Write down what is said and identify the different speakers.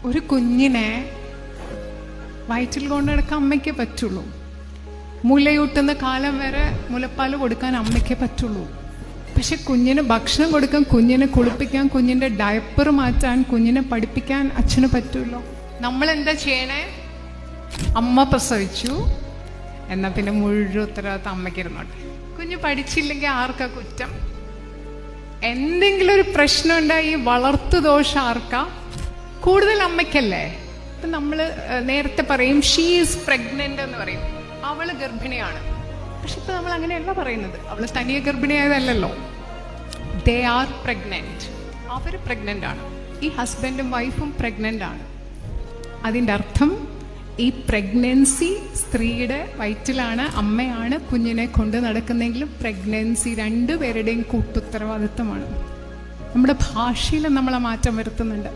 Speaker 1: ഒരു കുഞ്ഞിനെ വയറ്റിൽ കൊണ്ട് നടക്കാൻ അമ്മയ്ക്കേ പറ്റുള്ളൂ. മുലയൂട്ടുന്ന കാലം വരെ മുലപ്പാൽ കൊടുക്കാൻ അമ്മയ്ക്കേ പറ്റുള്ളൂ. പക്ഷെ കുഞ്ഞിന് ഭക്ഷണം കൊടുക്കാൻ, കുഞ്ഞിനെ കുളിപ്പിക്കാൻ, കുഞ്ഞിൻ്റെ ഡയപ്പർ മാറ്റാൻ, കുഞ്ഞിനെ പഠിപ്പിക്കാൻ അച്ഛന് പറ്റുമല്ലോ. നമ്മളെന്താ ചെയ്യണേ? അമ്മ പ്രസവിച്ചു എന്നാൽ പിന്നെ മുഴുവൻ ഉത്തരവാദിത്തം അമ്മയ്ക്ക് ഇരുന്നോട്ടെ. കുഞ്ഞ് പഠിച്ചില്ലെങ്കിൽ ആർക്കാ കുറ്റം? എന്തെങ്കിലും ഒരു പ്രശ്നം ഉണ്ടായി വളർത്തു ദോഷം ആർക്കാ? കൂടുതൽ അമ്മയ്ക്കല്ലേ. ഇപ്പം നമ്മൾ നേരത്തെ പറയും ഷീ ഈസ് പ്രഗ്നൻ്റ് എന്ന് പറയും, അവള് ഗർഭിണിയാണ്. പക്ഷെ ഇപ്പം നമ്മൾ അങ്ങനെയല്ല പറയുന്നത്. അവൾ തനിയെ ഗർഭിണിയായതല്ലോ. They are pregnant. അവർ പ്രഗ്നൻ്റ് ആണ്. ഈ ഹസ്ബൻഡും വൈഫും പ്രഗ്നൻ്റ് ആണ്. അതിൻ്റെ അർത്ഥം ഈ പ്രഗ്നൻസി സ്ത്രീയുടെ വയറ്റിലാണ്, അമ്മയാണ് കുഞ്ഞിനെ കൊണ്ട് നടക്കുന്നെങ്കിലും പ്രഗ്നൻസി രണ്ടുപേരുടെയും കൂട്ടുത്തരവാദിത്തമാണ്. നമ്മുടെ ഭാഷയിൽ നമ്മൾ മാറ്റം വരുത്തുന്നുണ്ട്.